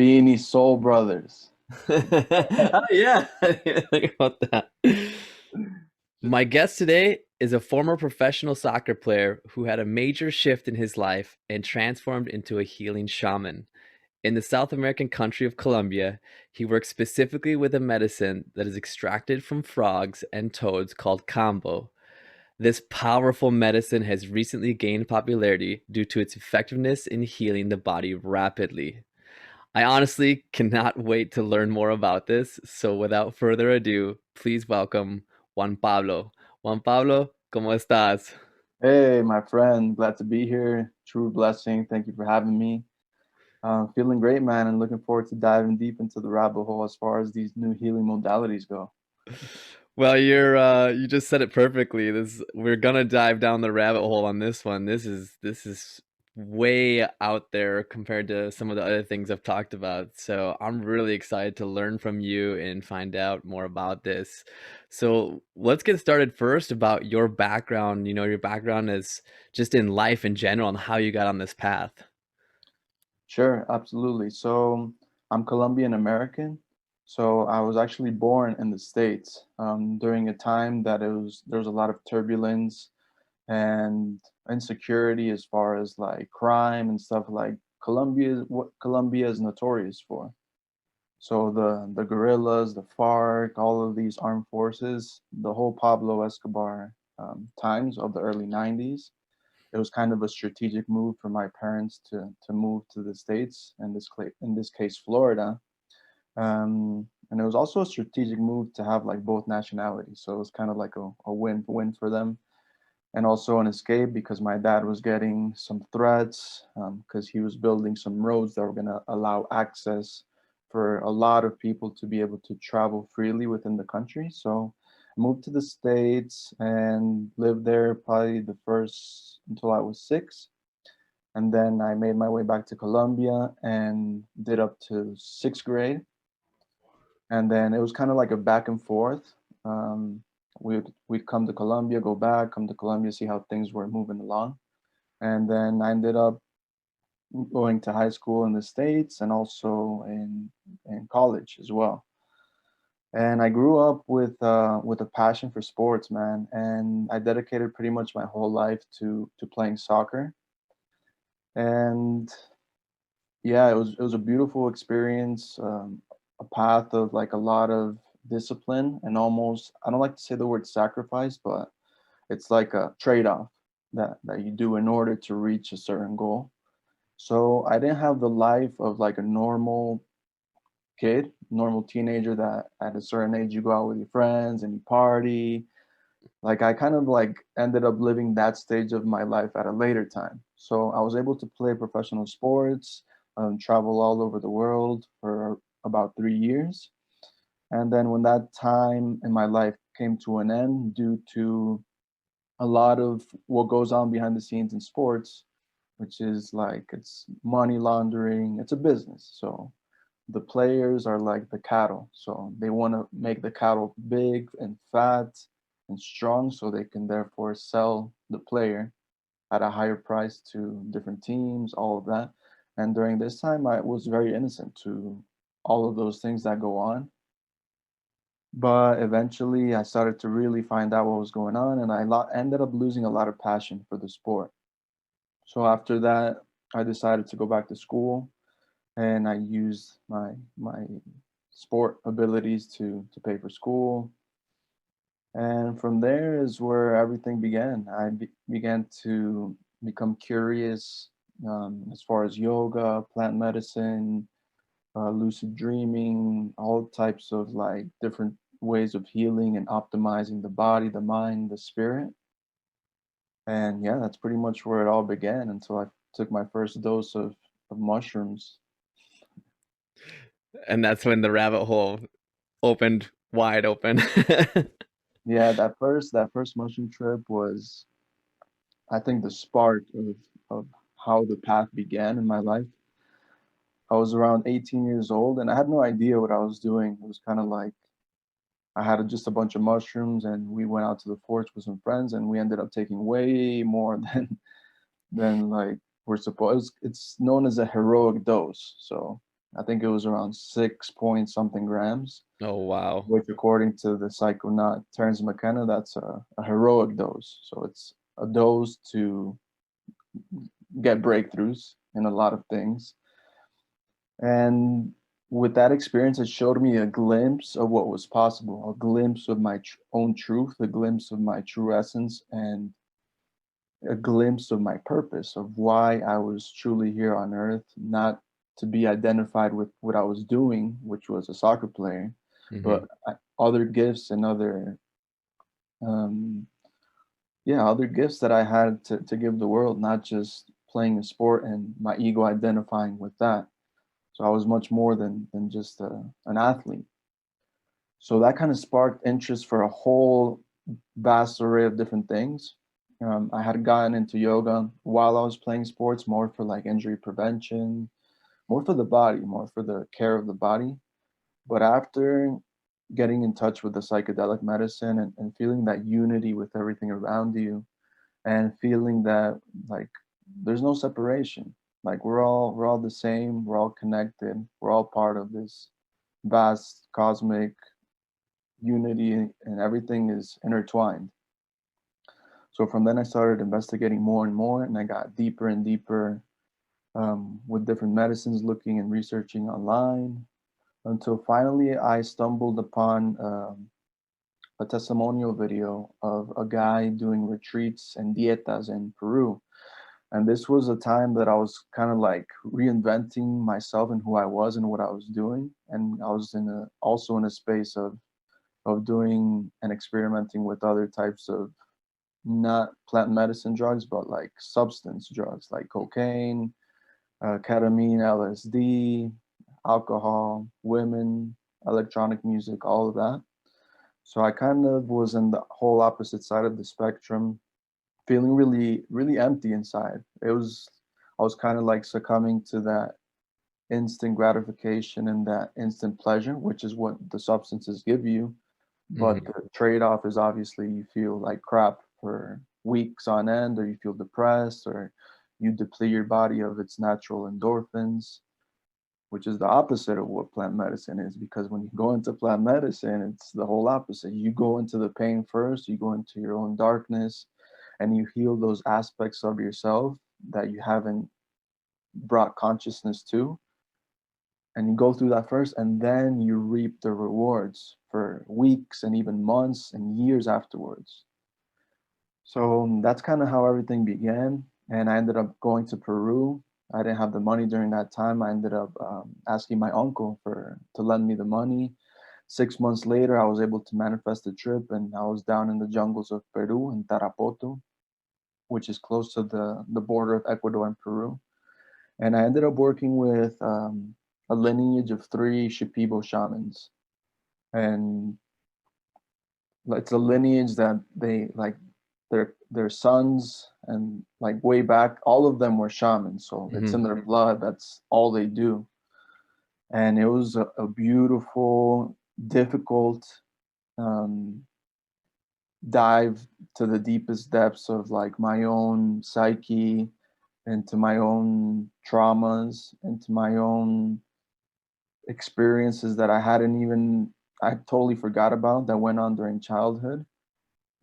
Beanie Soul Brothers. Oh yeah, I didn't think about that. My guest today is a former professional soccer player who had a major shift in his life and transformed into a healing shaman. In the South American country of Colombia, he works specifically with a medicine that is extracted from frogs and toads called Kambo. This powerful medicine has recently gained popularity due to its effectiveness in healing the body rapidly. I honestly cannot wait to learn more about this. So without further ado, please welcome Juan Pablo. Juan Pablo, ¿cómo estás? Hey, my friend, glad to be here. True blessing. Thank you for having me. Feeling great, man, and looking forward to diving deep into the rabbit hole as far as these new healing modalities go. Well, you just said it perfectly. This we're gonna dive down the rabbit hole on this one. This is way out there compared to some of the other things I've talked about. So I'm really excited to learn from you and find out more about this. So let's get started first about your background. Your background is just in life in general and how you got on this path. Sure, absolutely. So I'm Colombian American. So I was actually born in the States during a time that there was a lot of turbulence and insecurity as far as like crime and stuff like what Colombia is notorious for. So the guerrillas, the FARC, all of these armed forces, the whole Pablo Escobar times of the early 90s, it was kind of a strategic move for my parents to move to the States, in this case, Florida. And it was also a strategic move to have like both nationalities. So it was kind of like a win-win for them. And also an escape because my dad was getting some threats because he was building some roads that were going to allow access for a lot of people to be able to travel freely within the country. So I moved to the States and lived there probably the first until I was 6. And then I made my way back to Colombia and did up to 6th grade. And then it was kind of like a back and forth. Um, we'd come to Colombia, go back, come to Colombia, see how things were moving along. And then I ended up going to high school in the States and also in college as well. And I grew up with a passion for sports, man. And I dedicated pretty much my whole life to playing soccer. And yeah, it was a beautiful experience, a path of like a lot of discipline and almost, I don't like to say the word sacrifice, but it's like a trade-off that you do in order to reach a certain goal. So I didn't have the life of like a normal kid, normal teenager that at a certain age you go out with your friends and you party. Like I kind of like ended up living that stage of my life at a later time. So I was able to play professional sports, travel all over the world for about 3 years. And then when that time in my life came to an end due to a lot of what goes on behind the scenes in sports, which is like it's money laundering, it's a business. So the players are like the cattle. So they want to make the cattle big and fat and strong so they can therefore sell the player at a higher price to different teams, all of that. And during this time, I was very innocent to all of those things that go on. But eventually, I started to really find out what was going on, and ended up losing a lot of passion for the sport. So after that, I decided to go back to school, and I used my sport abilities to pay for school. And from there is where everything began. Began to become curious as far as yoga, plant medicine, lucid dreaming, all types of like different ways of healing and optimizing the body, the mind, the spirit. And yeah, that's pretty much where it all began until I took my first dose of mushrooms. And that's when the rabbit hole opened wide open. Yeah, that first mushroom trip was, I think, the spark of how the path began in my life. I was around 18 years old and I had no idea what I was doing. It was kind of like I had just a bunch of mushrooms and we went out to the forest with some friends and we ended up taking way more than like we're supposed. It's known as a heroic dose. So I think it was around 6 point something grams, Oh, wow. which according to the psychonaut Terence McKenna, that's a heroic dose. So it's a dose to get breakthroughs in a lot of things. And with that experience, it showed me a glimpse of what was possible, a glimpse of my own truth, a glimpse of my true essence, and a glimpse of my purpose, of why I was truly here on earth, not to be identified with what I was doing, which was a soccer player, Mhm. but other gifts and other, um, yeah, other gifts that I had to give the world, not just playing a sport and my ego identifying with that. So I was much more than just an athlete. So that kind of sparked interest for a whole vast array of different things. I had gotten into yoga while I was playing sports, more for like injury prevention, more for the body, more for the care of the body. But after getting in touch with the psychedelic medicine and feeling that unity with everything around you, and feeling that like there's no separation, like we're all the same, we're all connected, we're all part of this vast cosmic unity, and everything is intertwined. So from then I started investigating more and more, and I got deeper and deeper with different medicines, looking and researching online, until finally I stumbled upon a testimonial video of a guy doing retreats and dietas in Peru. And this was a time that I was kind of like reinventing myself and who I was and what I was doing. And I was also in a space of doing and experimenting with other types of not plant medicine drugs, but like substance drugs like cocaine, ketamine, LSD, alcohol, women, electronic music, all of that. So I kind of was in the whole opposite side of the spectrum, feeling really, really empty inside. I was kind of like succumbing to that instant gratification and that instant pleasure, which is what the substances give you. But Mhm. the trade-off is obviously you feel like crap for weeks on end, or you feel depressed, or you deplete your body of its natural endorphins, which is the opposite of what plant medicine is. Because when you go into plant medicine, it's the whole opposite. You go into the pain first, you go into your own darkness, and you heal those aspects of yourself that you haven't brought consciousness to. And you go through that first, and then you reap the rewards for weeks and even months and years afterwards. So that's kind of how everything began. And I ended up going to Peru. I didn't have the money during that time. I ended up asking my uncle for to lend me the money. 6 months later, I was able to manifest a trip, and I was down in the jungles of Peru in Tarapoto, which is close to the border of Ecuador and Peru. And I ended up working with a lineage of three Shipibo shamans. And it's a lineage that they like their sons, and like way back all of them were shamans, so it's in Mhm. their blood, that's all they do. And it was a beautiful, difficult um, dive to the deepest depths of like my own psyche, into my own traumas, into my own experiences that I totally forgot about that went on during childhood.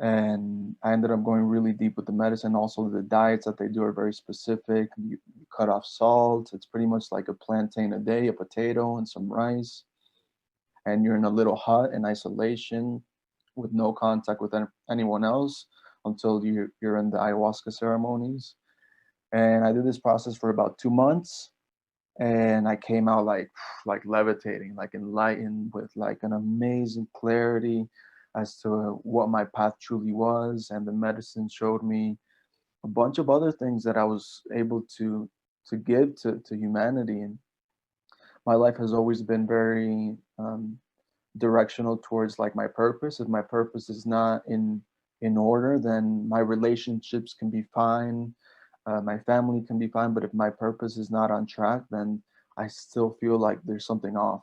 And I ended up going really deep with the medicine. Also, the diets that they do are very specific. You cut off salt. It's pretty much like a plantain a day, a potato, and some rice. And you're in a little hut in isolation with no contact with anyone else until you're in the ayahuasca ceremonies. And I did this process for about 2 months, and I came out like levitating, like enlightened, with like an amazing clarity as to what my path truly was. And the medicine showed me a bunch of other things that I was able to give to humanity. And my life has always been very directional towards like my purpose. If my purpose is not in order, then my relationships can be fine, my family can be fine. But if my purpose is not on track, then I still feel like there's something off.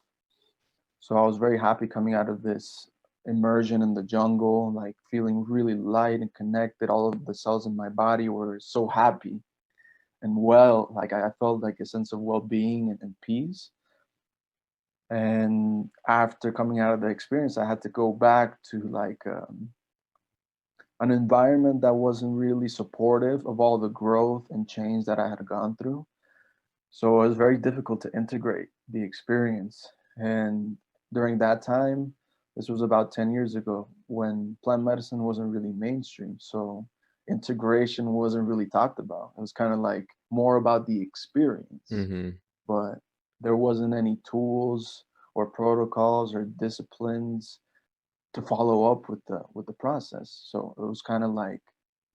So I was very happy coming out of this immersion in the jungle, like feeling really light and connected. All of the cells in my body were so happy and well. Like I felt like a sense of well-being and peace. And after coming out of the experience, I had to go back to like an environment that wasn't really supportive of all the growth and change that I had gone through. So it was very difficult to integrate the experience. And during that time, this was about 10 years ago when plant medicine wasn't really mainstream. So integration wasn't really talked about. It was kind of like more about the experience, Mhm. but there wasn't any tools or protocols or disciplines to follow up with the process. So it was kind of like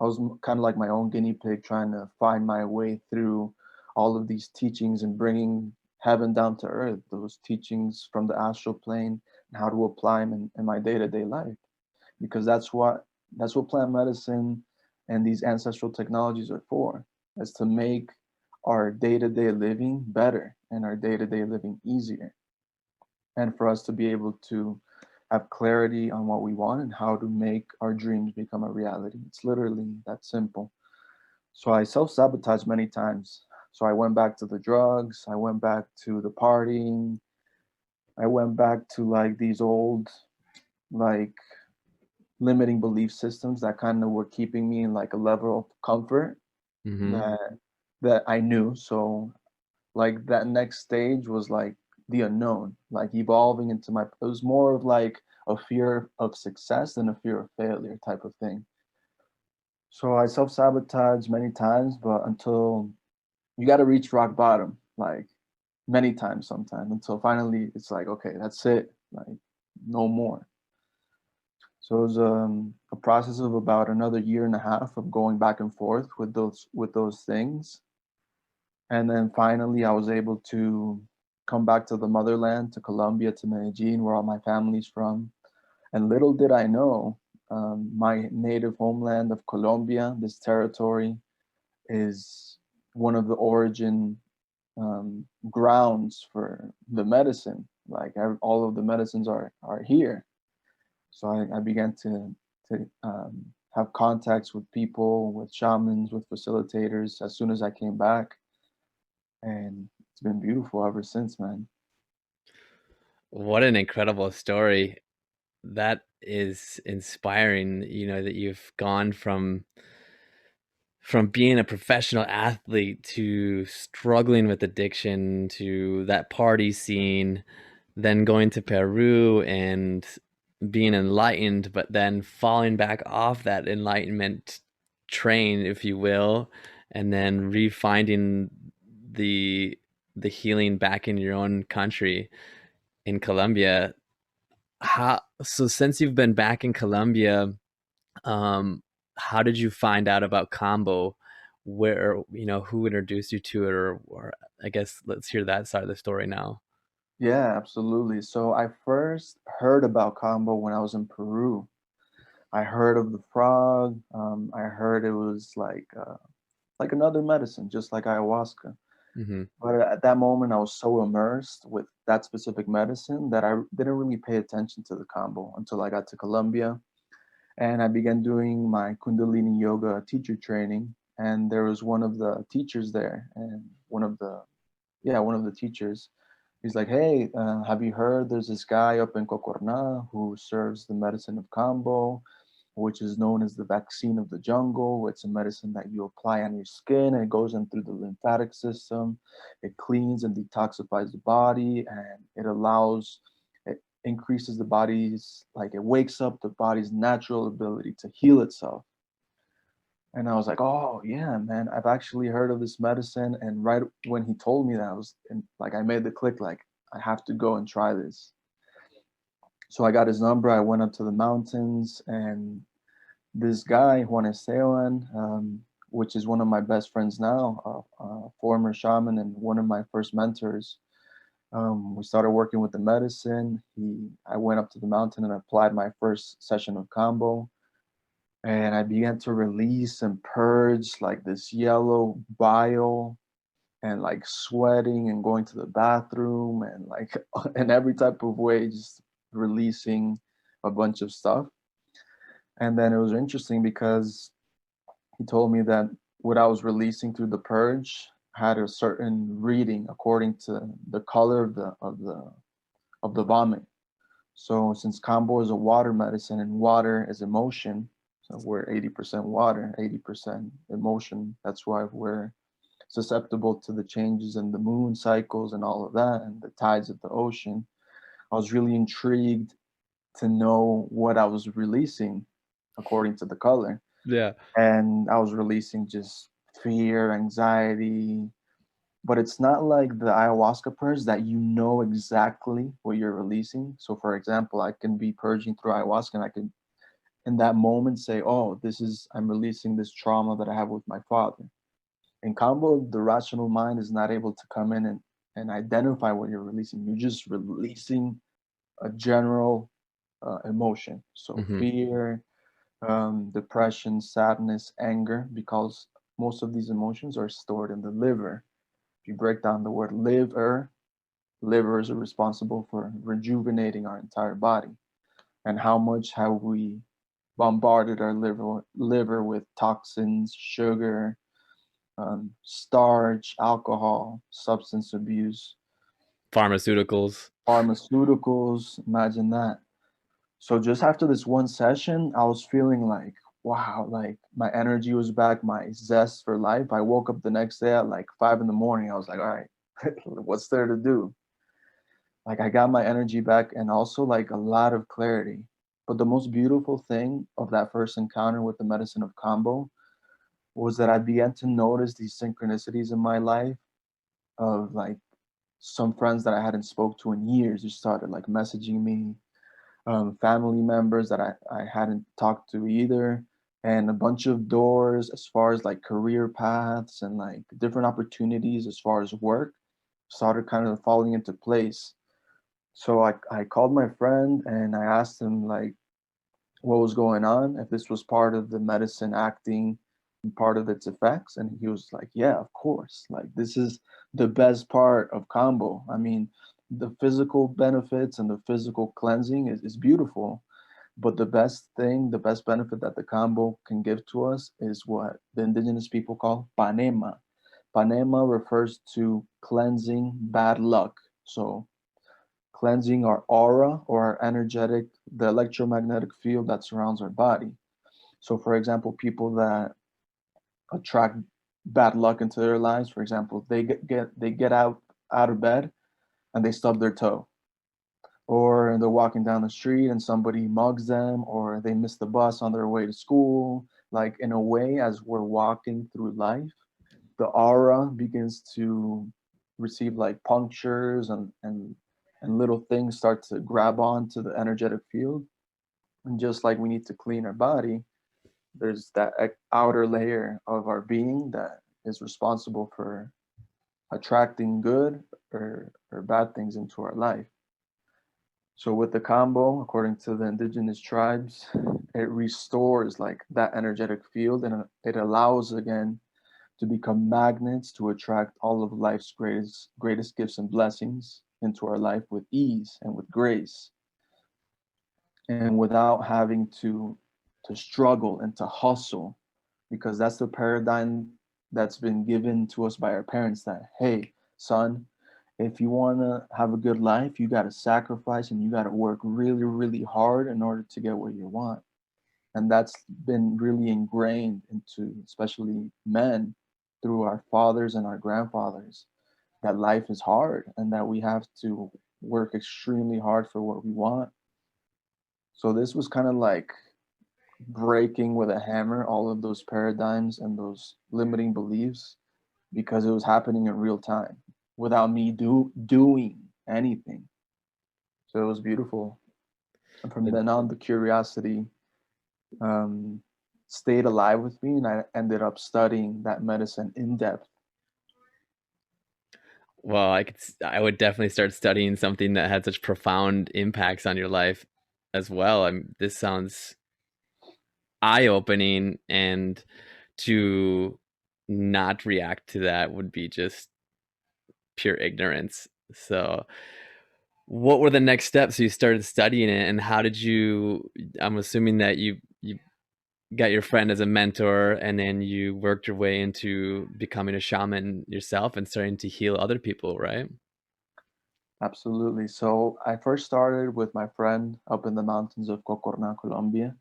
I was kind of like my own guinea pig trying to find my way through all of these teachings and bringing heaven down to earth, those teachings from the astral plane and how to apply them in my day-to-day life. Because that's what plant medicine and these ancestral technologies are for, is to make our day-to-day living better and our day-to-day living easier, and for us to be able to have clarity on what we want and how to make our dreams become a reality. It's literally that simple. So I self sabotaged many times. So I went back to the drugs, I went back to the partying, I went back to like these old, like limiting belief systems that kind of were keeping me in like a level of comfort Mhm. that I knew. So like that next stage was like the unknown, like evolving into my, it was more of like a fear of success than a fear of failure type of thing. So I self-sabotage many times, but until you got to reach rock bottom, like many times sometimes, until finally it's like, okay, that's it, like no more. So it was a process of about another year and a half of going back and forth with those things. And then finally, I was able to come back to the motherland, to Colombia, to Medellin, where all my family's from. And little did I know, my native homeland of Colombia, this territory, is one of the origin grounds for the medicine. Like all of the medicines are here. So I began to have contacts with people, with shamans, with facilitators as soon as I came back, and it's been beautiful ever since, man. What an incredible story. That is inspiring, that you've gone from being a professional athlete to struggling with addiction to that party scene, then going to Peru and being enlightened, but then falling back off that enlightenment train, if you will, and then refinding the the healing back in your own country in Colombia. How so since you've been back in Colombia, um, how did you find out about Kambo? Where, who introduced you to it, or I guess let's hear that side of the story now. Yeah, absolutely. So I first heard about Kambo when I was in Peru. I heard of the frog. I heard it was like another medicine, just like ayahuasca. Hmm. But at that moment, I was so immersed with that specific medicine that I didn't really pay attention to the combo until I got to Colombia and I began doing my Kundalini yoga teacher training. And there was one of the teachers there, and one of the teachers. He's like, "Hey, have you heard? There's this guy up in Cocorna who serves the medicine of Kambo, which is known as the vaccine of the jungle. It's a medicine that you apply on your skin, and it goes in through the lymphatic system. It cleans and detoxifies the body, and it increases the body's, like, it wakes up the body's natural ability to heal itself." And I was like, "Oh, yeah, man, I've actually heard of this medicine." And right when he told me that, I made the click, like, I have to go and try this. So I got his number. I went up to the mountains, and this guy, Juan Esteban, which is one of my best friends now, a former shaman and one of my first mentors, we started working with the medicine. I went up to the mountain and applied my first session of combo, and I began to release and purge like this yellow bile and like sweating and going to the bathroom and like in every type of way, just releasing a bunch of stuff. And then it was interesting because he told me that what I was releasing through the purge had a certain reading according to the color of the of the vomit. So since Kambo is a water medicine and water is emotion, so we're 80% water, 80% emotion. That's why we're susceptible to the changes in the moon cycles and all of that and the tides of the ocean. I was really intrigued to know what I was releasing according to the color. Yeah. And I was releasing just fear, anxiety, but it's not like the ayahuasca purge that you know exactly what you're releasing. So, for example, I can be purging through ayahuasca and I can, in that moment, say, oh, I'm releasing this trauma that I have with my father. In combo, the rational mind is not able to come in and identify what you're releasing. You're just releasing a general emotion. So, Hmm. fear, depression, sadness, anger, because most of these emotions are stored in the liver. If you break down the word liver, livers are responsible for rejuvenating our entire body. And how much have we bombarded our liver with toxins, sugar, starch, alcohol, substance abuse, Pharmaceuticals. pharmaceuticals? Imagine that. So just after this one session, I was feeling like, wow, like my energy was back, my zest for life. I woke up the next day at like 5 in the morning. I was like, all right, what's there to do? Like I got my energy back and also like a lot of clarity. But the most beautiful thing of that first encounter with the medicine of combo was that I began to notice these synchronicities in my life of like some friends that I hadn't spoke to in years just started like messaging me, family members that I hadn't talked to either, and a bunch of doors as far as like career paths and like different opportunities as far as work started kind of falling into place. So I called my friend and I asked him like what was going on, if this was part of the medicine acting and part of its effects. And he was like, yeah, of course. Like this is the best part of combo. I mean, the physical benefits and the physical cleansing is beautiful. But the best thing, the best benefit that the combo can give to us is what the indigenous people call panema. Panema refers to cleansing bad luck. So cleansing our aura or our energetic, the electromagnetic field that surrounds our body. So, for example, people that attract bad luck into their lives, for example, they get out of bed and they stub their toe, or they're walking down the street and somebody mugs them, or they miss the bus on their way to school. Like in a way, as we're walking through life, the aura begins to receive like punctures and little things start to grab onto the energetic field. And just like we need to clean our body, there's that outer layer of our being that is responsible for attracting good or bad things into our life. So with the combo, according to the indigenous tribes, it restores like that energetic field and it allows again to become magnets to attract all of life's greatest gifts and blessings into our life with ease and with grace and without having to struggle and to hustle, because that's the paradigm that's been given to us by our parents that hey son, if you want to have a good life you got to sacrifice and you got to work really really hard in order to get what you want. And that's been really ingrained into especially men through our fathers and our grandfathers, that life is hard and that we have to work extremely hard for what we want. So this was kind of like breaking with a hammer all of those paradigms and those limiting beliefs because it was happening in real time without me doing anything. So it was beautiful. And from then on, the curiosity um, stayed alive with me, and I ended up studying that medicine in depth. Well, I would definitely start studying something that had such profound impacts on your life as well. This sounds eye-opening, and to not react to that would be just pure ignorance. So, what were the next steps? You started studying it, and how did you? I'm assuming that you got your friend as a mentor, and then you worked your way into becoming a shaman yourself and starting to heal other people, right? Absolutely. So I first started with my friend up in the mountains of Coca, Colombia,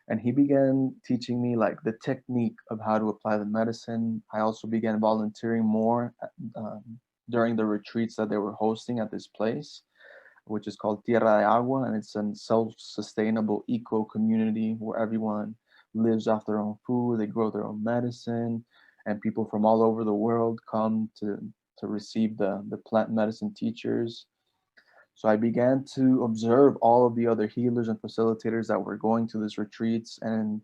and he began teaching me like the technique of how to apply the medicine. I also began volunteering more during the retreats that they were hosting at this place, which is called Tierra de Agua, and it's a self-sustainable eco community where everyone lives off their own food, they grow their own medicine, and people from all over the world come to receive the plant medicine teachers. So I began to observe all of the other healers and facilitators that were going to these retreats, and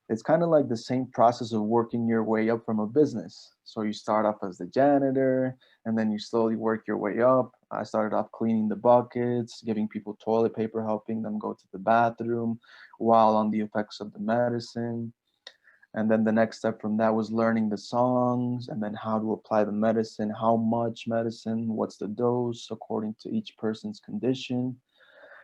it's kind of like the same process of working your way up from a business. So you start off as the janitor, and then you slowly work your way up. I started off cleaning the buckets, giving people toilet paper, helping them go to the bathroom while on the effects of the medicine. And then the next step from that was learning the songs and then how to apply the medicine, how much medicine, what's the dose according to each person's condition.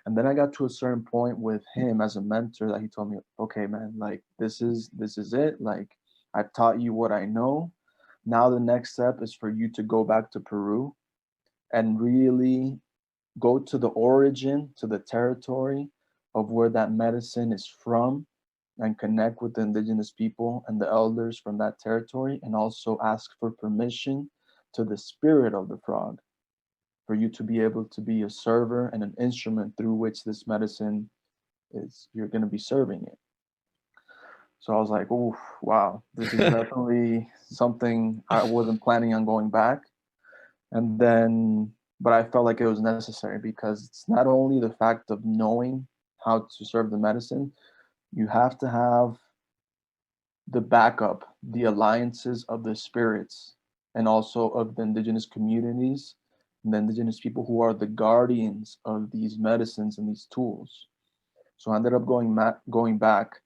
And then I got to a certain point with him as a mentor that he told me, okay, man, like this is it. Like I've taught you what I know. Now the next step is for you to go back to Peru and really go to the origin, to the territory of where that medicine is from and connect with the indigenous people and the elders from that territory and also ask for permission to the spirit of the frog for you to be able to be a server and an instrument through which this medicine is you're going to be serving it. So I was like, oh wow, this is definitely something I wasn't planning on going back. And then but I felt like it was necessary because it's not only the fact of knowing how to serve the medicine, you have to have the backup, the alliances of the spirits and also of the indigenous communities and the indigenous people who are the guardians of these medicines and these tools. So I ended up going back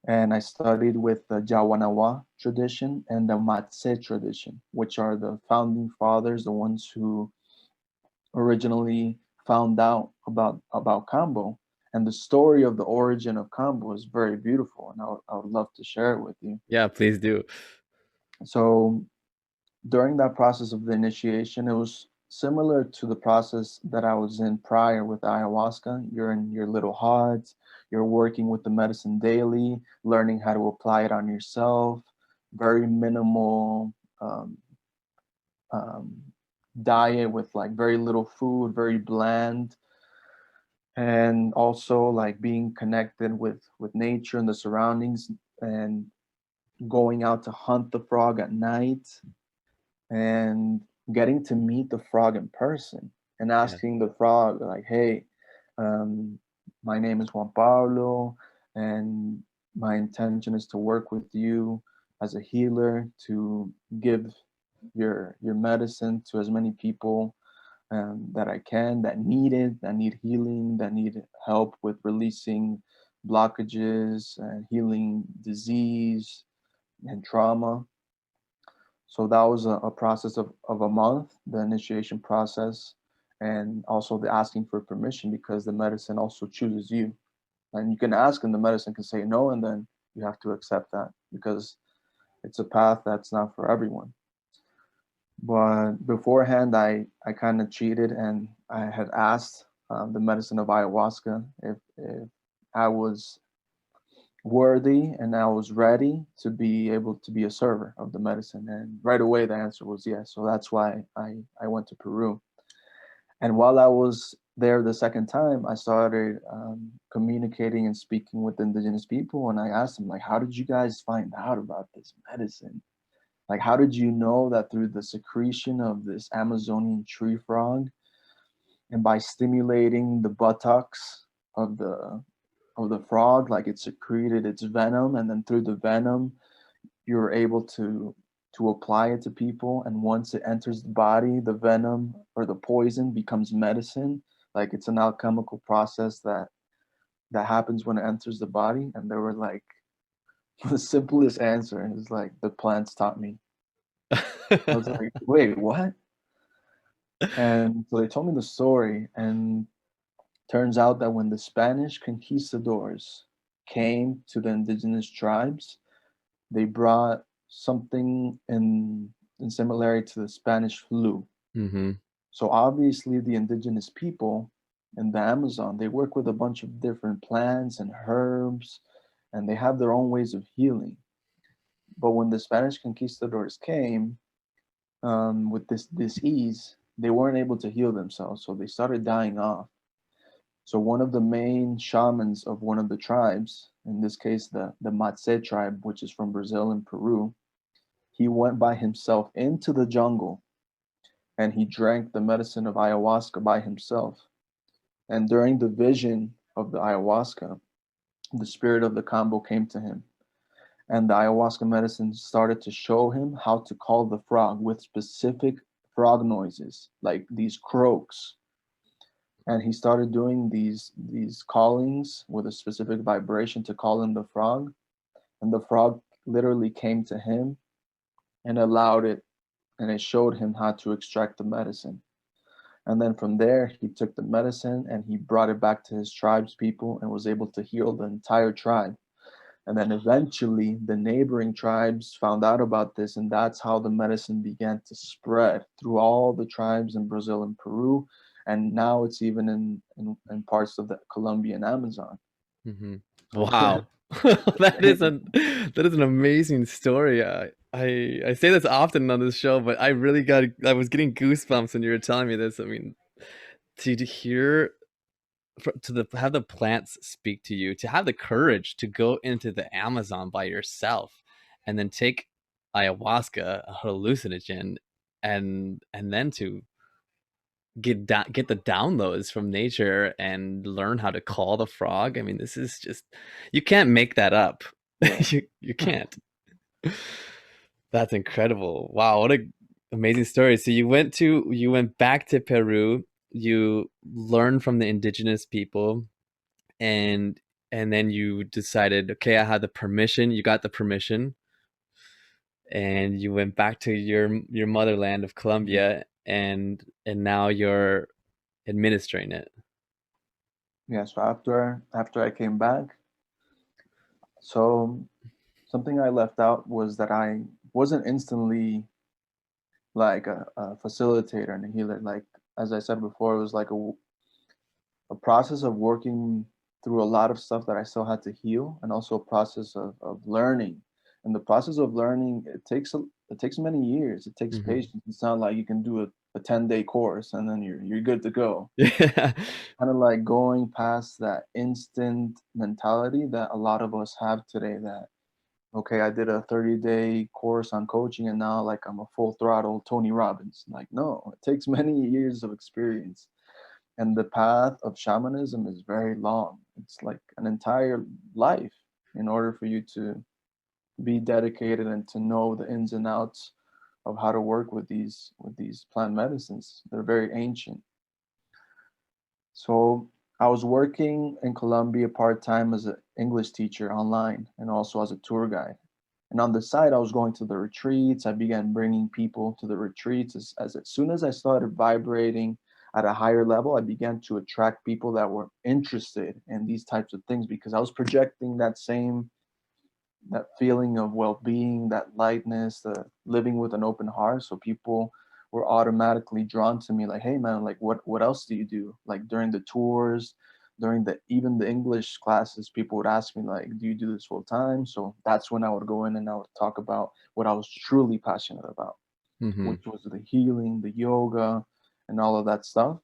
and I studied with the Jawanawa tradition and the Matse tradition, which are the founding fathers, the ones who originally found out about Kambo. And the story of the origin of Kambo is very beautiful, and I would love to share it with you. Yeah, please do. So during that process of the initiation, it was similar to the process that I was in prior with ayahuasca. You're in your little hut, you're working with the medicine daily, learning how to apply it on yourself, very minimal um, um, diet with like very little food, very bland, and also like being connected with nature and the surroundings and going out to hunt the frog at night and getting to meet the frog in person and Yeah. asking the frog like, hey, um, my name is Juan Pablo and my intention is to work with you as a healer to give your medicine to as many people that I can that need it, that need healing, that need help with releasing blockages and healing disease and trauma. So that was a process of a month, the initiation process, and also the asking for permission because the medicine also chooses you. And you can ask and the medicine can say no, and then you have to accept that because it's a path that's not for everyone. But beforehand, I kind of cheated and I had asked the medicine of ayahuasca if I was worthy and I was ready to be able to be a server of the medicine. And right away, the answer was yes. So that's why I went to Peru. And while I was there the second time, I started communicating and speaking with indigenous people. And I asked them, like, how did you guys find out about this medicine? Like, how did you know that through the secretion of this Amazonian tree frog and by stimulating the buttocks of the frog, like it secreted its venom, and then through the venom, you're able to apply it to people, and once it enters the body, the venom or the poison becomes medicine. Like it's an alchemical process that happens when it enters the body. And they were like, the simplest answer is like the plants taught me. I was like, wait, what? And so they told me the story, and turns out that when the Spanish conquistadors came to the indigenous tribes, they brought something in similarity to the Spanish flu. Mm-hmm. So obviously the indigenous people in the Amazon, they work with a bunch of different plants and herbs, and they have their own ways of healing. But when the Spanish conquistadors came, with this disease, they weren't able to heal themselves, so they started dying off. So one of the main shamans of one of the tribes, in this case the Matse tribe, which is from Brazil and Peru, he went by himself into the jungle and he drank the medicine of ayahuasca by himself. And during the vision of the ayahuasca, the spirit of the Kambo came to him. And the ayahuasca medicine started to show him how to call the frog with specific frog noises, like these croaks. And he started doing these callings with a specific vibration to call in the frog. And the frog literally came to him and allowed it, and it showed him how to extract the medicine. And then from there, he took the medicine and he brought it back to his tribe's people and was able to heal the entire tribe. And then eventually, the neighboring tribes found out about this, and that's how the medicine began to spread through all the tribes in Brazil and Peru. And now it's even in parts of the Colombian Amazon. Mhm. So yeah, Wow. it's That is crazy. an amazing story. I say this often on this show, but I was getting goosebumps when you were telling me this. I mean, to hear to have the plants speak to you, to have the courage to go into the Amazon by yourself and then take ayahuasca, a hallucinogen, and then to get the downloads from nature and learn how to call the frog. I mean, this is just, you can't make that up. Yeah. You can't. That's incredible. Wow, what a amazing story. So you went back to Peru, you learned from the indigenous people, and then you decided, okay, I had the permission, you got the permission, and you went back to your motherland of Mhm. Colombia, and now you're administering it. Yeah. So after I came back, so something I left out was that I wasn't instantly like a facilitator and a healer. Like as I said before, it was like a process of working through a lot of stuff that I still had to heal, and also a process of learning. And the process of learning, it takes many years. It takes Hmm. patience. It's not like you can do a 10-day course and then you're good to go. Yeah. Kind of like going past that instant mentality that a lot of us have today, that okay, I did a 30-day course on coaching and now like I'm a full throttle Tony Robbins. Like, no, it takes many years of experience. And the path of shamanism is very long. It's like an entire life in order for you to be dedicated and to know the ins and outs of how to work with these plant medicines. They're very ancient. So I was working in Colombia part-time as an English teacher online and also as a tour guide. And on the side, I was going to the retreats. I began bringing people to the retreats. As soon as I started vibrating at a higher level, I began to attract people that were interested in these types of things because I was projecting that feeling of well-being, that lightness, the living with an open heart. So people were automatically drawn to me, like, hey man, like what else do you do? Like during the tours, during the even the English classes, people would ask me, like, do you do this full time? So that's when I would go in and I would talk about what I was truly passionate about, Hmm. which was the healing, the yoga, and all of that stuff.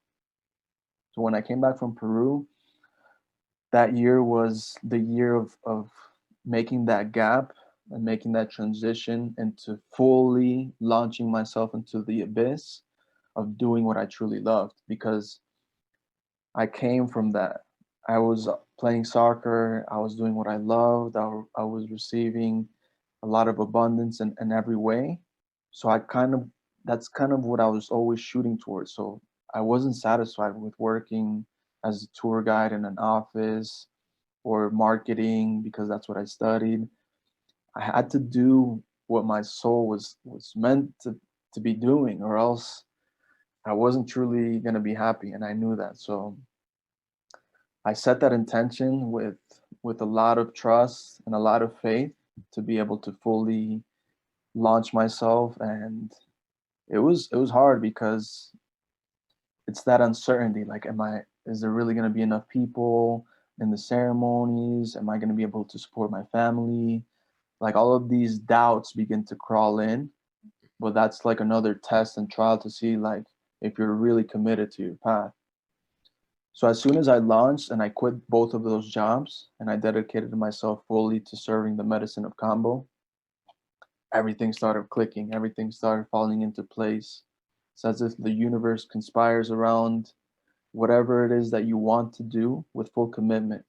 So when I came back from Peru, that year was the year of making that gap and making that transition into fully launching myself into the abyss of doing what I truly loved, because I came from that. I was playing soccer, I was doing what I loved, I was receiving a lot of abundance in every way. So that's kind of what I was always shooting towards. So I wasn't satisfied with working as a tour guide in an office or marketing because that's what I studied. I had to do what my soul was meant to be doing, or else I wasn't truly gonna be happy, and I knew that. So I set that intention with a lot of trust and a lot of faith to be able to fully launch myself, and it was hard because it's that uncertainty. Like, is there really going to be enough people in the ceremonies? Am I going to be able to support my family? Like, all of these doubts begin to crawl in, but that's like another test and trial to see like if you're really committed to your path. So as soon as I launched and I quit both of those jobs and I dedicated myself fully to serving the medicine of Kambo, everything started clicking, everything started falling into place. It's as if the universe conspires around whatever it is that you want to do with full commitment.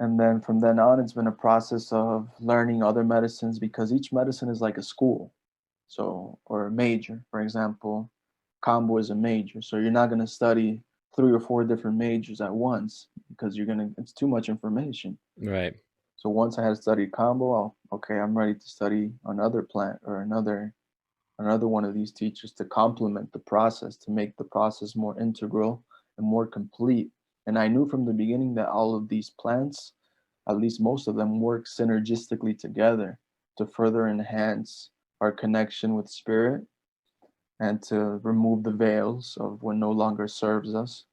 And then from then on, it's been a process of learning other medicines because each medicine is like a school. So, or a major, for example, combo is a major. So you're not going to study 3 or 4 different majors at once because it's too much information. Right. So once I had studied combo, okay, I'm ready to study another plant or another one of these teachers to complement the process, to make the process more integral and more complete. And I knew from the beginning that all of these plants, at least most of them, work synergistically together to further enhance our connection with spirit and to remove the veils of what no longer serves us.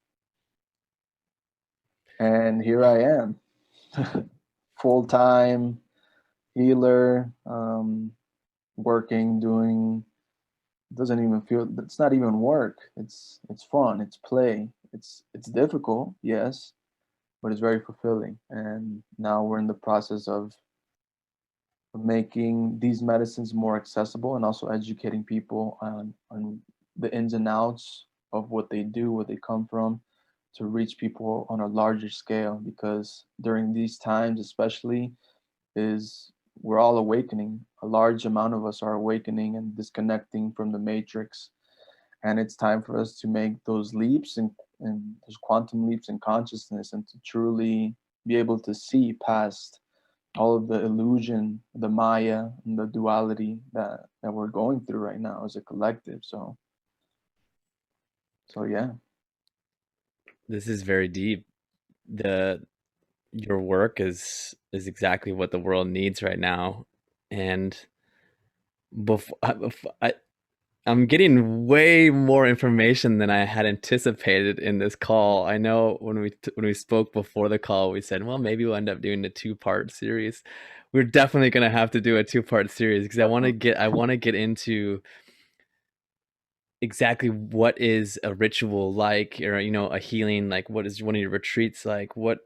And here I am, full-time healer, working, doing, doesn't even feel, it's not even work. It's fun, it's play. It's difficult, yes, but it's very fulfilling. And now we're in the process of making these medicines more accessible and also educating people on the ins and outs of what they do, where they come from, to reach people on a larger scale. Because during these times, especially, is we're all awakening. A large amount of us are awakening and disconnecting from the matrix, and it's time for us to make those leaps and those quantum leaps in consciousness and to truly be able to see past all of the illusion, the Maya, and the duality that we're going through right now as a collective. So yeah. This is very deep. The Your work is exactly what the world needs right now. And before I'm getting way more information than I had anticipated in this call. I know when we spoke before the call, we said, well, maybe we'll end up doing a two-part series. We're definitely going to have to do a two-part series because I want to get into exactly what is a ritual like, or a healing like. What is one of your retreats like? What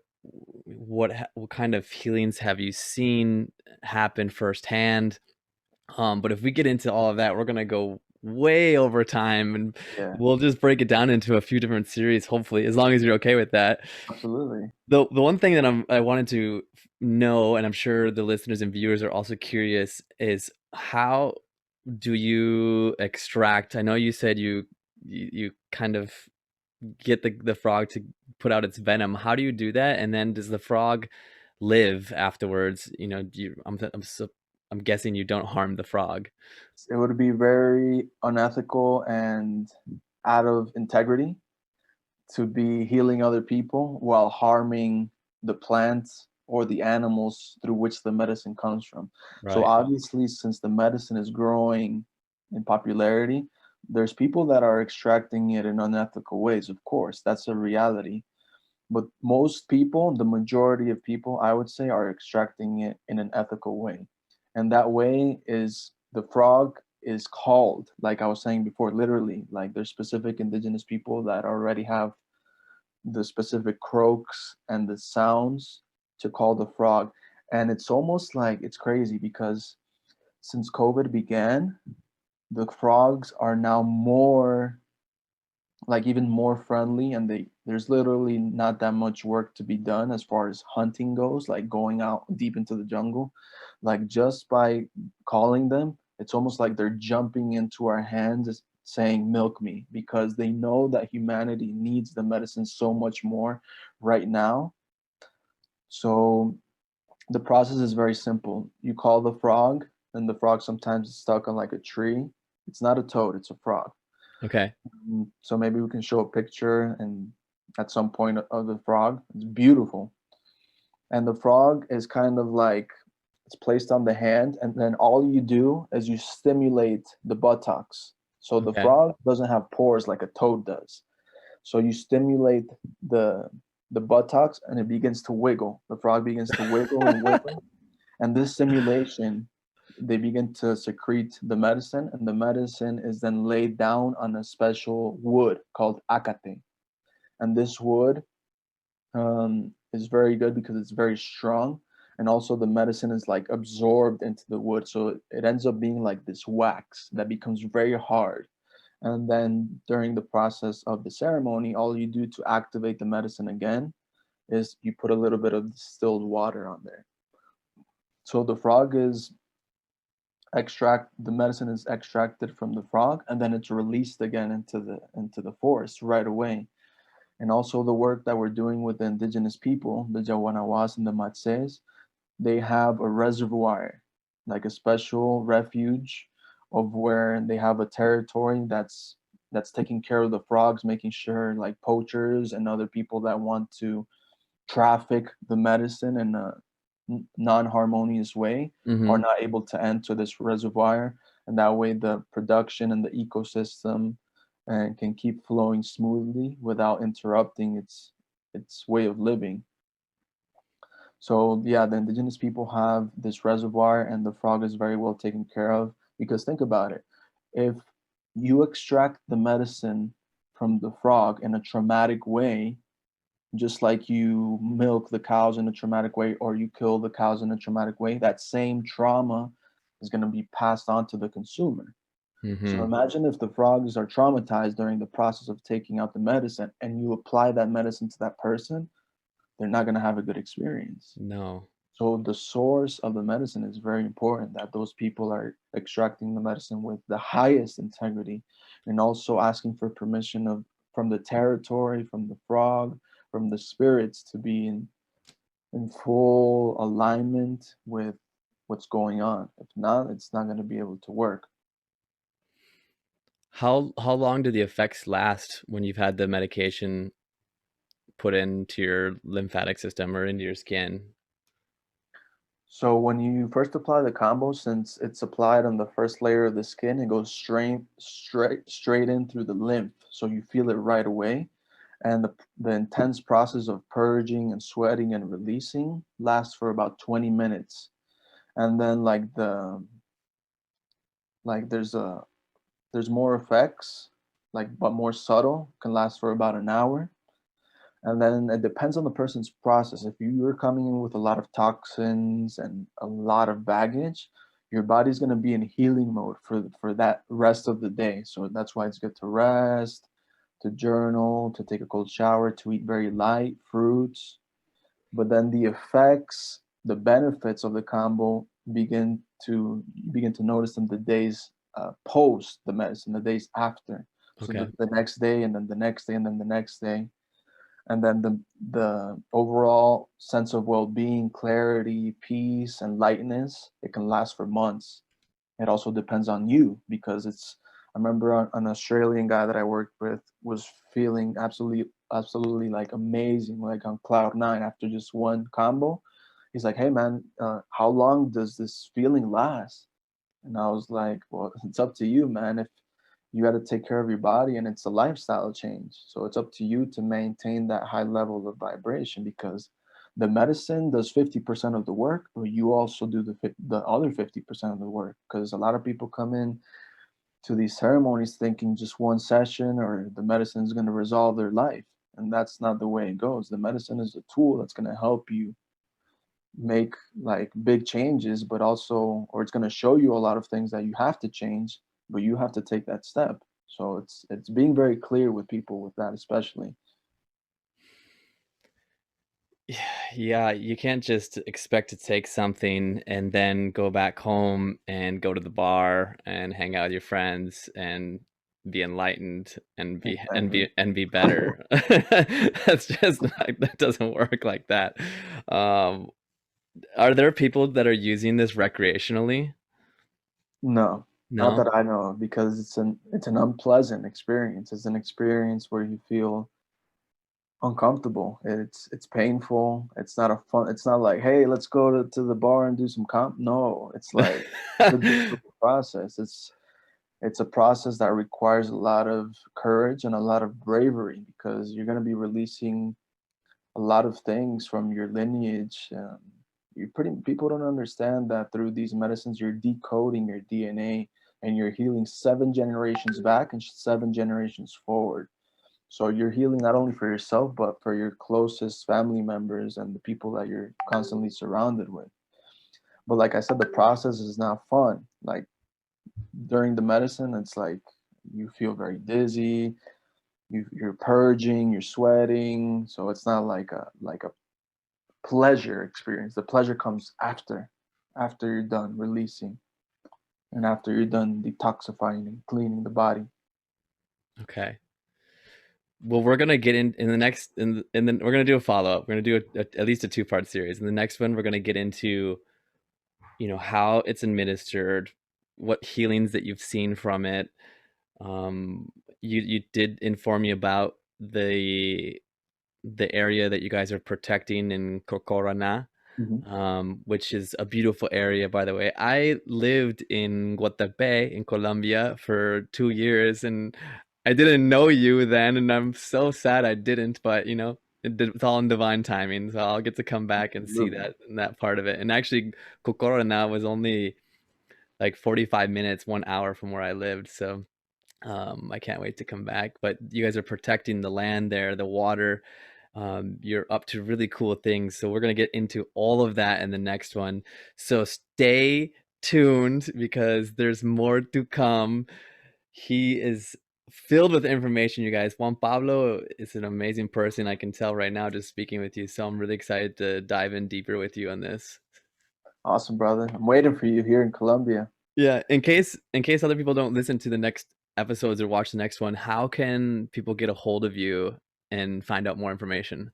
kind of healings have you seen happen firsthand? But if we get into all of that, we're gonna go way over time, and Yeah, we'll just break it down into a few different series, hopefully, as long as you're okay with that. absolutely. The one thing that I wanted to know, and I'm sure the listeners and viewers are also curious, is how do you extract? I know you said you kind of get the frog to put out its venom. How do you do that? And then does the frog live afterwards? I'm guessing you don't harm the frog. It would be very unethical and out of integrity to be healing other people while harming the plants or the animals through which the medicine comes from. So Right. obviously, since the medicine is growing in popularity, there's people that are extracting it in unethical ways. Of course, that's a reality. But most people, the majority of people, I would say, are extracting it in an ethical way. And that way is the frog is called, like I was saying before, literally, like there's specific indigenous people that already have the specific croaks and the sounds to call the frog. And it's almost like it's crazy because since COVID began, the frogs are now more, like, even more friendly, and there's literally not that much work to be done as far as hunting goes, like going out deep into the jungle. Like, just by calling them, it's almost like they're jumping into our hands saying milk me, because they know that humanity needs the medicine so much more right now. So the process is very simple. You call the frog, and the frog sometimes is stuck on like a tree. It's not a toad, it's a frog. Okay. So maybe we can show a picture and at some point of the frog. It's beautiful. And the frog is kind of like it's placed on the hand, and then all you do is you stimulate the buttocks. So the Okay. frog doesn't have pores like a toad does. So you stimulate the the buttocks and it begins to wiggle. The frog begins to wiggle and wiggle. And this stimulation, they begin to secrete the medicine, and the medicine is then laid down on a special wood called acate. And this wood is very good because it's very strong, and also the medicine is like absorbed into the wood, so it ends up being like this wax that becomes very hard. And then during the process of the ceremony, all you do to activate the medicine again is you put a little bit of distilled water on there. So the frog is extract the medicine is extracted from the frog, and then it's released again into the forest right away. And also the work that we're doing with the indigenous people, the Jawanawas and the Matses, they have a reservoir, like a special refuge of where they have a territory that's taking care of the frogs, making sure like poachers and other people that want to traffic the medicine in a non-harmonious way are Hmm. not able to enter this reservoir, and that way the production and the ecosystem and can keep flowing smoothly without interrupting its way of living. So yeah, the indigenous people have this reservoir, and the frog is very well taken care of. Because think about it, if you extract the medicine from the frog in a traumatic way, just like you milk the cows in a traumatic way or you kill the cows in a traumatic way, that same trauma is going to be passed on to the consumer. So Hmm. imagine if the frogs are traumatized during the process of taking out the medicine and you apply that medicine to that person, they're not going to have a good experience. No. So the source of the medicine is very important, that those people are extracting the medicine with the highest integrity, and also asking for permission of from the territory, from the frog, from the spirits to be in full alignment with what's going on. If not, it's not going to be able to work. How long do the effects last when you've had the medication put into your lymphatic system or into your skin? So when you first apply the combo, since it's applied on the first layer of the skin, it goes straight in through the lymph, so you feel it right away. And the intense process of purging and sweating and releasing lasts for about 20 minutes. And then like there's more effects, like but more subtle, can last for about an hour. And then it depends on the person's process. If you're coming in with a lot of toxins and a lot of baggage, your body's going to be in healing mode for that rest of the day. So that's why it's good to rest, to journal, to take a cold shower, to eat very light fruits. But then the effects, the benefits of the combo begin to notice them the days post the medicine, the days after. So Okay. the next day, and then the next day, and then the next day. And then the overall sense of well-being, clarity, peace, and lightness, it can last for months. It also depends on you, because it's I remember an Australian guy that I worked with was feeling absolutely like amazing, like on cloud nine after just one combo. He's like, hey man, how long does this feeling last? And I was like, well, it's up to you, man. If you got to take care of your body, and it's a lifestyle change. So it's up to you to maintain that high level of vibration, because the medicine does 50% of the work, but you also do the other 50% of the work. Because a lot of people come in to these ceremonies thinking just one session or the medicine is going to resolve their life. And that's not the way it goes. The medicine is a tool that's going to help you make like big changes, but also, or it's going to show you a lot of things that you have to change, but you have to take that step. So it's being very clear with people with that, especially. Yeah, you can't just expect to take something and then go back home and go to the bar and hang out with your friends and be enlightened and Exactly. be better. That's just that doesn't work like that. Um, are there people that are using this recreationally? No, not No? that I know of, because it's an unpleasant experience. It's an experience where you feel uncomfortable. It's painful. It's not a fun. It's not like, hey, let's go to the bar and do some comp. No, it's like it's a difficult process. It's a process that requires a lot of courage and a lot of bravery because you're going to be releasing a lot of things from your lineage. You pretty people don't understand that through these medicines you're decoding your DNA and you're healing 7 generations back and 7 generations forward. So you're healing not only for yourself but for your closest family members and the people that you're constantly surrounded with. But like I said, the process is not fun. Like during the medicine, it's like you feel very dizzy. You're purging, you're sweating. So it's not like a pleasure experience. The pleasure comes after you're done releasing and after you're done detoxifying and cleaning the body. Okay. Well, we're gonna get in the next, and then we're gonna do a follow up. We're gonna do at least a 2-part series. In the next one, we're gonna get into, how it's administered, what healings that you've seen from it. You did inform me about the area that you guys are protecting in Cocorana, Mhm. which is a beautiful area, by the way. I lived in Guatapé in Colombia for 2 years, and I didn't know you then, and I'm so sad I didn't. But it's all in divine timing, so I'll get to come back and see Absolutely. that part of it. And actually, Cocorana was only like 45 minutes, 1 hour from where I lived, so I can't wait to come back. But you guys are protecting the land there, the water. You're up to really cool things. So we're going to get into all of that in the next one. So stay tuned because there's more to come. He is filled with information, you guys. Juan Pablo is an amazing person. I can tell right now just speaking with you. So I'm really excited to dive in deeper with you on this. Awesome, brother. I'm waiting for you here in Colombia. Yeah, in case other people don't listen to the next episodes or watch the next one, how can people get a hold of you and find out more information?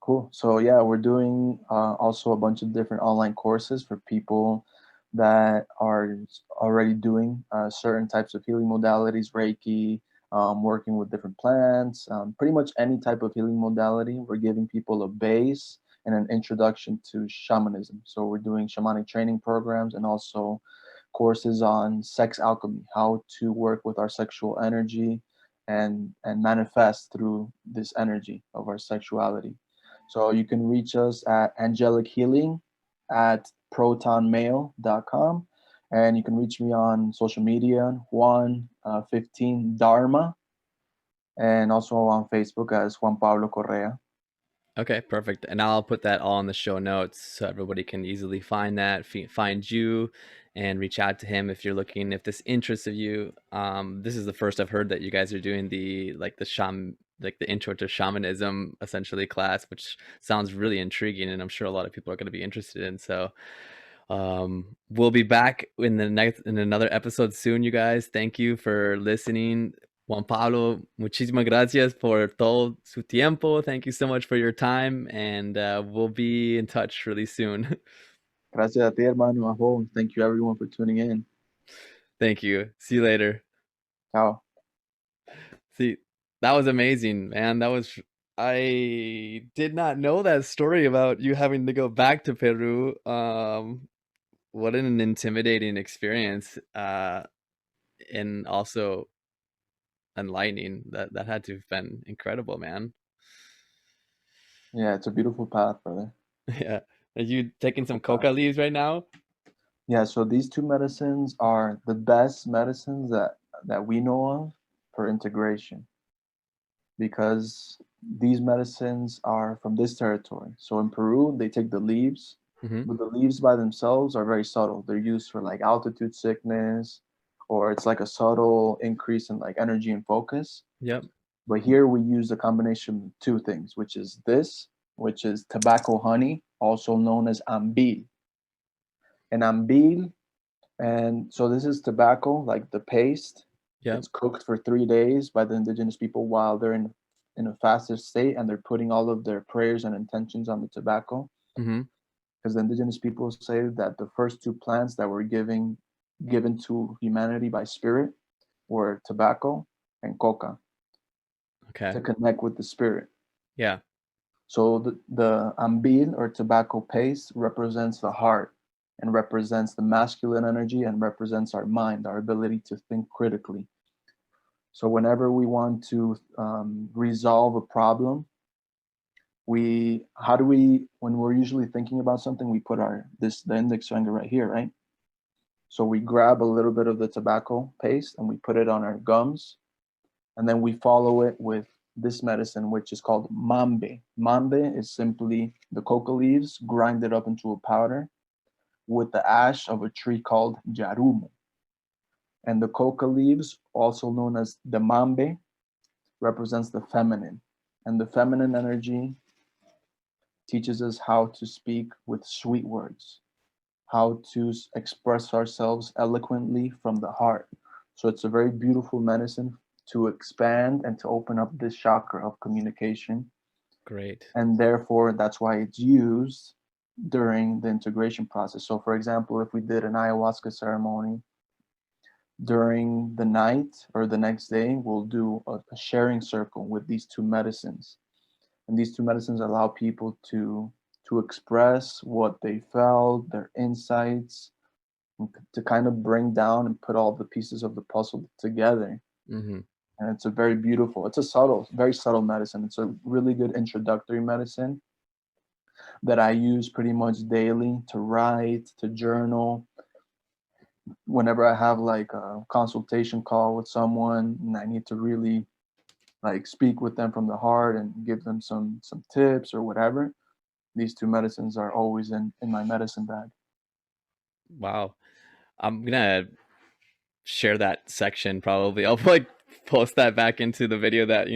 Cool. So yeah, we're doing also a bunch of different online courses for people that are already doing certain types of healing modalities, Reiki, working with different plants, pretty much any type of healing modality. We're giving people a base and an introduction to shamanism. So we're doing shamanic training programs and also courses on sex alchemy, how to work with our sexual energy and manifest through this energy of our sexuality. So you can reach us at angelic healing at protonmail.com. And you can reach me on social media, Juan15 Dharma, and also on Facebook as Juan Pablo Correa. Okay, perfect. And I'll put that all in the show notes so everybody can easily find that, find you, and reach out to him if you're looking, if this interests of you. This is the first I've heard that you guys are doing the intro to shamanism essentially class, which sounds really intriguing, and I'm sure a lot of people are going to be interested in. So, we'll be back in another episode soon, you guys. Thank you for listening. Juan Pablo, muchísimas gracias por todo su tiempo. Thank you so much for your time, and we'll be in touch really soon. Gracias a ti, hermano. Ajo. Thank you, everyone, for tuning in. Thank you. See you later. Ciao. See, that was amazing, man. I did not know that story about you having to go back to Peru. What an intimidating experience, and also enlightening. That had to have been incredible, man. Yeah, it's a beautiful path, brother. Yeah. Are you taking some Beautiful path. coca leaves right now? Yeah, so these two medicines are the best medicines that we know of for integration because these medicines are from this territory. So in Peru, they take the leaves, Hmm. but the leaves by themselves are very subtle. They're used for like altitude sickness, or it's like a subtle increase in like energy and focus. Yep. But here we use a combination of two things, which is tobacco honey, also known as ambil. And ambil, and so this is tobacco, like the paste. Yep. It's cooked for 3 days by the indigenous people while they're in a fasted state, and they're putting all of their prayers and intentions on the tobacco. Hmm. Because the indigenous people say that the first two plants that were given to humanity by spirit were tobacco and coca Okay. to connect with the spirit. Yeah. So the ambil or tobacco paste represents the heart, and represents the masculine energy and represents our mind, our ability to think critically. So whenever we want to resolve a problem, how do we, when we're usually thinking about something, we put the index finger right here, right? So we grab a little bit of the tobacco paste and we put it on our gums, and then we follow it with this medicine, which is called mambe. Mambe is simply the coca leaves grinded up into a powder with the ash of a tree called jarumo. And the coca leaves, also known as the mambe, represents the feminine. And the feminine energy teaches us how to speak with sweet words, how to express ourselves eloquently from the heart. So it's a very beautiful medicine to expand and to open up this chakra of communication. Great. And therefore, that's why it's used during the integration process. So, for example, if we did an ayahuasca ceremony, during the night or the next day, we'll do a sharing circle with these two medicines. And these two medicines allow people to express what they felt, their insights, and to kind of bring down and put all the pieces of the puzzle together. Mm-hmm. And it's a very beautiful, it's a subtle, very subtle medicine. It's a really good introductory medicine that I use pretty much daily to write, to journal. Whenever I have like a consultation call with someone and I need to really like speak with them from the heart and give them some tips or whatever, these two medicines are always in my medicine bag. Wow. I'm gonna share that section probably. I'll like post that back into the video that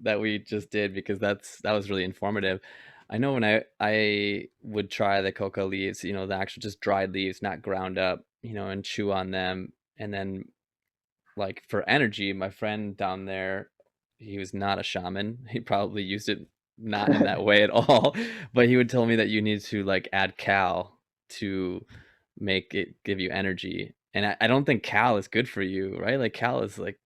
that we just did, because that was really informative. I know when I would try the coca leaves, the actual just dried leaves, not ground up, and chew on them, and then like for energy, my friend down there, he was not a shaman. He probably used it not in that way at all, but he would tell me that you need to like add cal to make it give you energy. And I don't think cal is good for you, right? Like cal is like,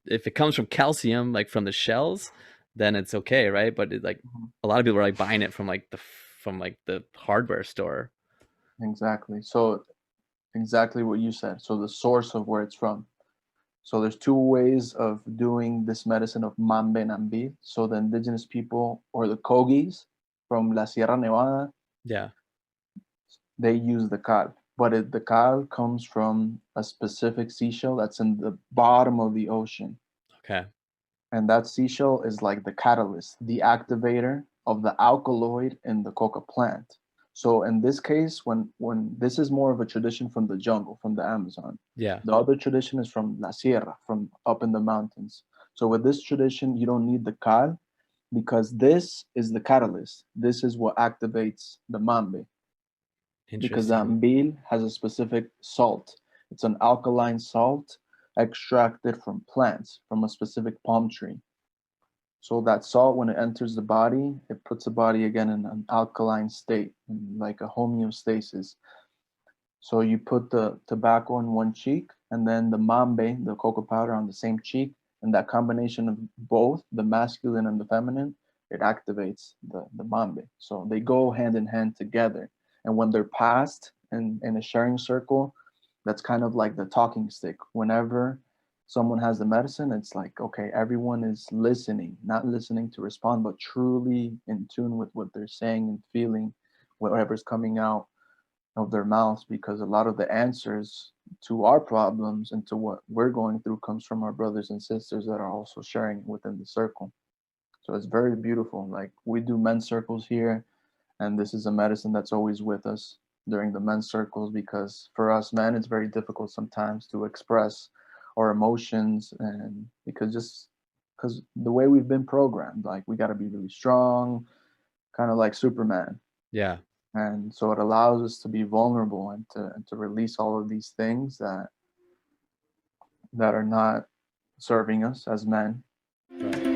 if it comes from calcium, like from the shells, then it's okay, right? But it, like Mhm. a lot of people are like buying it from like the hardware store. Exactly. So exactly what you said. So the source of where it's from. So there's two ways of doing this medicine of mambe nambi. So the indigenous people or the Kogis from La Sierra Nevada, Yeah. they use the cal. But the cal comes from a specific seashell that's in the bottom of the ocean. Okay. And that seashell is like the catalyst, the activator of the alkaloid in the coca plant. So in this case, when this is more of a tradition from the jungle, from the Amazon. Yeah. The other tradition is from La Sierra, from up in the mountains. So with this tradition, you don't need the cal because this is the catalyst. This is what activates the mambe because the Interesting. ambil has a specific salt. It's an alkaline salt extracted from plants, from a specific palm tree. So that salt, when it enters the body, it puts the body again in an alkaline state, like a homeostasis. So you put the tobacco in one cheek and then the mambe, the cocoa powder, on the same cheek. And that combination of both, the masculine and the feminine, it activates the mambe. So they go hand in hand together. And when they're passed in a sharing circle, that's kind of like the talking stick. Whenever someone has the medicine, it's like, okay, everyone is listening, not listening to respond, but truly in tune with what they're saying and feeling, whatever's coming out of their mouths, because a lot of the answers to our problems and to what we're going through comes from our brothers and sisters that are also sharing within the circle. So it's very beautiful. Like we do men's circles here, and this is a medicine that's always with us during the men's circles because for us men, it's very difficult sometimes to express our emotions, and because the way we've been programmed, like we got to be really strong, kind of like Superman, Yeah. and so it allows us to be vulnerable and to release all of these things that are not serving us as men. Right.